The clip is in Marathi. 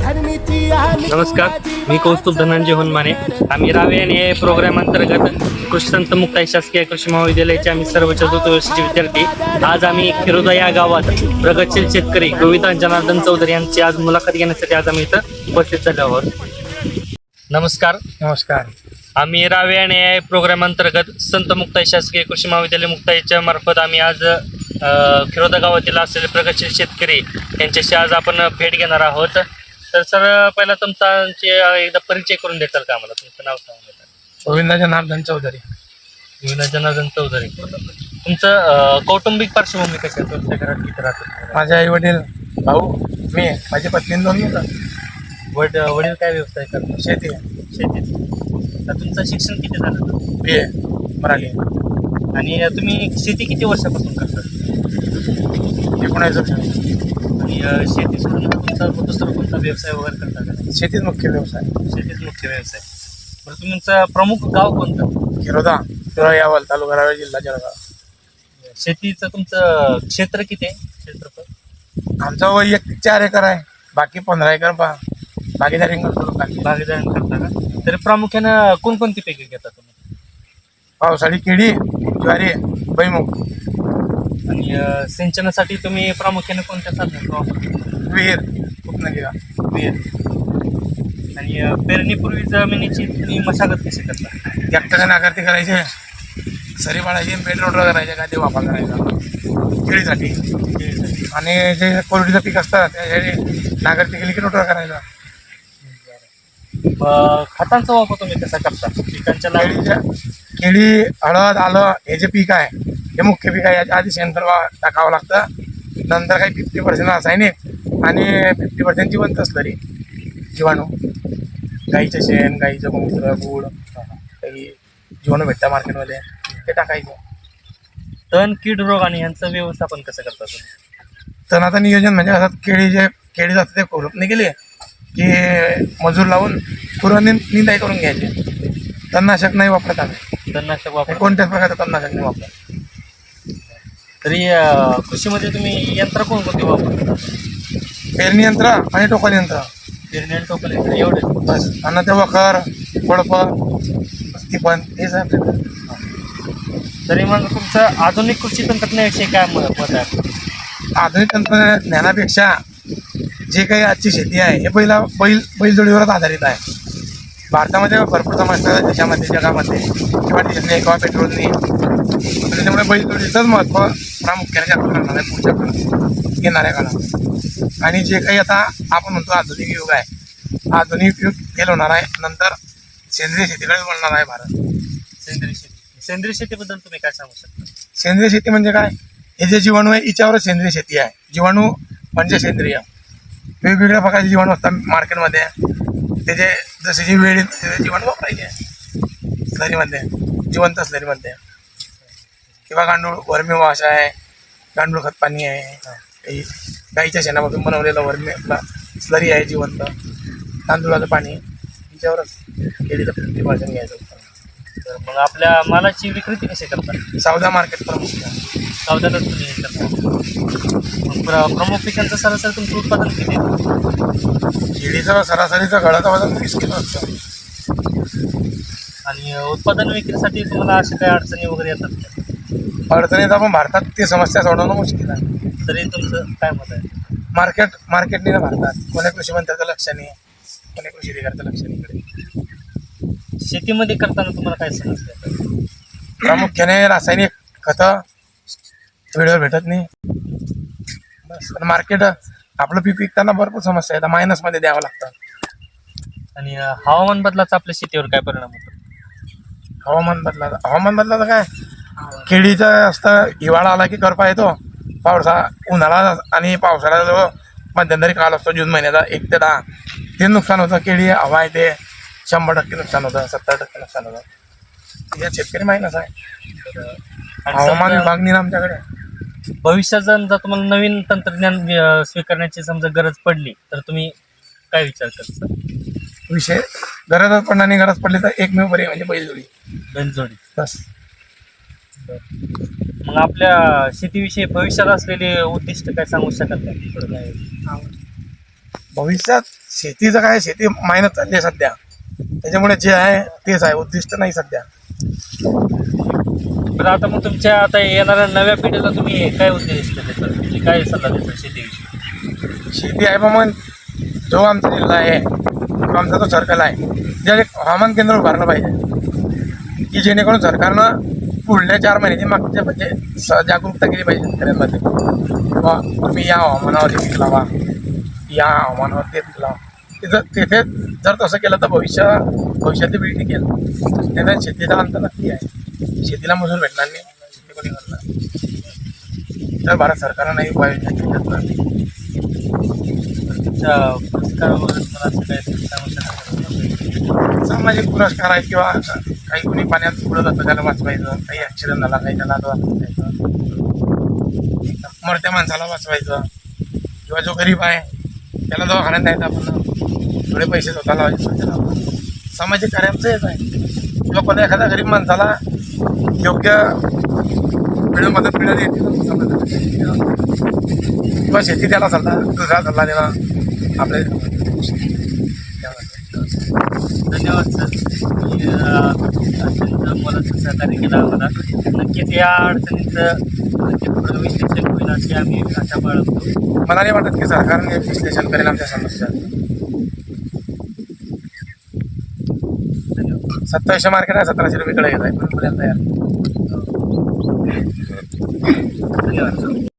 नमस्कार, मी कौस्तुभ धनंजय होनमाने. आम्ही रावेण या प्रोग्राम अंतर्गत कृषी संत मुक्ताई शासकीय कृषी महाविद्यालयाचे आम्ही सर्व चतुर्थ वर्षाचे विद्यार्थी आज आम्ही खिरोदा या गावात प्रगतशील शेतकरी गोविंद जनार्दन चौधरी यांची आज मुलाखत घेण्यासाठी आज आम्ही इथं उपस्थित झालो आहोत. नमस्कार. नमस्कार. आम्ही रावेण या प्रोग्राम अंतर्गत संत मुक्ताई शासकीय कृषी महाविद्यालय मुक्ताईच्या मार्फत आम्ही आज खिरोदा गावातील असलेले प्रगतशील शेतकरी यांच्याशी आज आपण भेट घेणार आहोत. तर सर, पहिला तुमचा एकदा परिचय करून देताल का आम्हाला? तुमचं नाव सांगा. गोविंद जनार्दन चौधरी. गोविंद जनार्दन चौधरी. तुमचं कौटुंबिक पार्श्वभूमी कशी आहे? तुमच्या घरात किती राहतात? माझे आई वडील, भाऊ, मी, माझी पत्नी, 2 मुलं. वडील काय व्यवसाय करतात? शेती. तर तुमचं शिक्षण किती झालं? BA मराठी. आणि तुम्ही शेती किती वर्षापासून करतात? 19 वर्ष. आणि शेती सोडून तुमचा दुसरा कोणता व्यवसाय वगैरे करता का? शेतीच मुख्य व्यवसाय. शेतीच मुख्य व्यवसाय. बरं, तुमचं प्रमुख गाव कोणतं? खिरोदा, यावल, तालुका रावेर, जिल्हा जळगाव. शेतीचं तुमचं क्षेत्र किती आहे? क्षेत्रफळ आमचं वैयक्तिक 4 एकर आहे, बाकी 15 एकर भागीदारी करतो. भागीदारी करता का? तरी प्रामुख्यानं कोणकोणती पिके घेता तुम्ही? पावसाळी केळी, ज्वारी, भुईमूग. आणि सिंचनासाठी तुम्ही प्रामुख्याने कोणत्या साधनांचा वापर करता? विहीर, उपनदी. विहीर. आणि पेरणीपूर्वी जमिनीची तुम्ही मशागत कशी करता? ट्रॅक्टरने नाकारती करायचे, सरी पाडायची, पेट्रोल करायचे, काय ते वापर करायचा केळीसाठी. आणि जे कोरडीचं पीक असतं त्यासाठी नाकारती केली की रोटर करायचा. खतांचा वापर तुम्ही कसा करता पिकांच्या केळी, हळद, आलं हे जे पीक आहे हे मुख्य पीक आहे. याच्या आधी शेणखत टाकावं लागतं, नंतर काही 50% रासायनिक आणि 50% जिवंत स्लरी, जीवाणू. गाईचं शेण, गाईचं मूत्र, गुळ, काही जीवाणू भेटतं मार्केटमध्ये, ते टाकायचं. तण, कीड, रोग आणि यांचं व्यवस्थापन कसं करता तुम्ही? तणाचं नियोजन म्हणजे असं केळी जातं ते खुरपणी केली की मजूर लावून पूर्ण निंदाई करून घ्यायचे. तणनाशक नाही वापरत आम्ही. तणनाशक वापर कोणत्याच प्रकारचं तणनाशक नाही वापरत. तरी कृषीमध्ये तुम्ही यंत्र कोणकोणती वापरता? पेरणी यंत्र आणि टोकन यंत्र. पेरणी आणि टोकन यंत्र एवढे बस. आणि ते वखर, कोळप, पण हेच आहे आपल्याकडे. तरी मग तुमचं आधुनिक कृषी तंत्रज्ञानाविषयी काय मत आहे? आधुनिक तंत्रज्ञानापेक्षा जे काही आजची शेती आहे हे बैलजोडीवरच आधारित आहे. भारतामध्ये भरपूर समाज देशामध्ये, जगामध्ये किंवा डिझेलने किंवा पेट्रोलने, त्याच्यामुळे बैलजोडीचंच महत्त्व प्रामुख्याने जास्त राहणार आहे पुढच्या काळात, येणाऱ्या काळात. आणि जे काही आता आपण म्हणतो आधुनिक युग आहे, आधुनिक युग फेल होणार आहे. नंतर सेंद्रिय शेतीकडे वळणार आहे भारत. सेंद्रिय शेतीबद्दल तुम्ही काय सांगू शकता? सेंद्रिय शेती म्हणजे काय? हे जे जीवाणू आहे हिच्यावरच सेंद्रिय शेती आहे. जीवाणू म्हणजे सेंद्रिय. वेगवेगळ्या प्रकारचे जीवाणू असतात मार्केटमध्ये, त्याचे जसे वेळ येते जीवाणू वापरायचे स्लरीमध्ये, जिवंत स्लरीमध्ये. किंवा गांडूळ वर्मी वॉश आहे, गांडूळ खत पाणी आहे, काही गाईच्या शेणापासून बनवलेलं वर्मी स्लरी आहे जिवंत, तांदूळाचं पाणी, हिच्यावरच केळीचं प्रिपरेशन घ्यायचं. तर मग आपल्या मालाची विक्री कशी करतात? सौदा मार्केट प्रमुख. सौद्यालाच तुम्ही करता. प्रमुख पिकांचं सरासरी तुमचं उत्पादन किती? केळीचं सरासरीचं गळाचं वजन 30 किलो असतं. आणि उत्पादन विक्रीसाठी तुम्हाला अशा काही अडचणी वगैरे येतात का? अडचणीत आपण भारतात ती समस्या सोडवणं मुश्किल आहे. तरी तुमचं काय मत आहे? मार्केटने ना भारतात कोणी कृषी मंत्र्याचं लक्ष नाही, कोणी कृषी अधिकाऱ्याचं लक्ष नाही इकडे. शेतीमध्ये करताना तुम्हाला काय समजतं? प्रामुख्याने रासायनिक खतं वेळेवर भेटत नाही. बस. मार्केट आपलं पीक विकताना भरपूर समस्या आहेत, मायनसमध्ये द्यावं लागतं. आणि हवामान बदलाचा आपल्या शेतीवर काय परिणाम होतो? हवामान बदलाचं काय? केळीचं असतं, हिवाळा आला की करपा येतो, उन्हाळा आणि पावसाळ्याचा जो मध्यंतरी काळ असतो जून महिन्याचा 1 ते 10, ते नुकसान होतं. केळी हवा येते, 100% नुकसान होतं, 70% नुकसान होतं. या शेतकरी मायनस आहे. हवामान विभाग नाही आमच्याकडे. भविष्यात जर तुम्हाला नवीन तंत्रज्ञान स्वीकारण्याची समजा गरज पडली तर तुम्ही काय विचार करता? विषय गरजच पडणार नाही. गरज पडली तर एकमेव पर्याय म्हणजे बैलजोडी. बस. मग आपल्या शेतीविषयी भविष्यात असलेले उद्दिष्ट काय सांगू शकाल का? भविष्यात शेतीचं काय, शेती मायनत चालली आहे सध्या, त्याच्यामुळे जे आहे तेच आहे, उद्दिष्ट नाही सध्या. पण आता मग तुमच्या आता येणाऱ्या नव्या पिढीला तुम्ही काय उद्देश देता, म्हणजे काय सल्ला देता शेतीविषयी? शेती आहे मग जो आमचा जिल्हा आहे किंवा आमचा जो सर्कल आहे, त्यात एक हवामान केंद्र उभारलं पाहिजे की जेणेकरून सरकारनं पुढल्या 4 महिन्याची मागच्या म्हणजे जागरूकता केली पाहिजे शेतकऱ्यांमध्ये. किंवा तुम्ही या हवामानावर पीक लावा, या हवामानावर ते पीक लावा. तिथे जर तसं केलं तर भविष्यातली पिढी टिकेल. त्याचा शेतीचा अंत नक्की आहे. शेतीला मजूर भेटणार नाही, शेती कोणी करणार तर भारत सरकारनं नाही उपाययोजना केल्या. तुमच्या पुरस्कारावर मला असं काय सांगू शकता? सामाजिक पुरस्कार आहे किंवा काही कोणी पाण्यात पुढं जातं त्याला वाचवायचं, काही ॲक्सिडेंट झाला काही त्याला वाचवायचं, मरत्या माणसाला वाचवायचं, किंवा जो गरीब आहे त्याला दवाखान्यात द्यायचा आपण, थोडे पैसे स्वतःला लावायचे. सामाजिक कार्याचं हेच आहे. किंवा कोणत्या एखाद्या गरीब माणसाला योग्य वेळ मदत मिळाली किंवा शेती त्याला दुसरा सल्ला देणं आपले. धन्यवाद सर, मला सहकार्य केलं आम्हाला. नक्कीच या अडचणीचं पुढं विश्लेषण होईल अशी आम्ही आशा बाळगतो. मला नाही वाटत की सरकारने विश्लेषण करेल आमच्या समस्या. 2700 मार्केट आहे, 1700 रुपये कडे येत आहे पण पर्यंत तयार. धन्यवाद सर.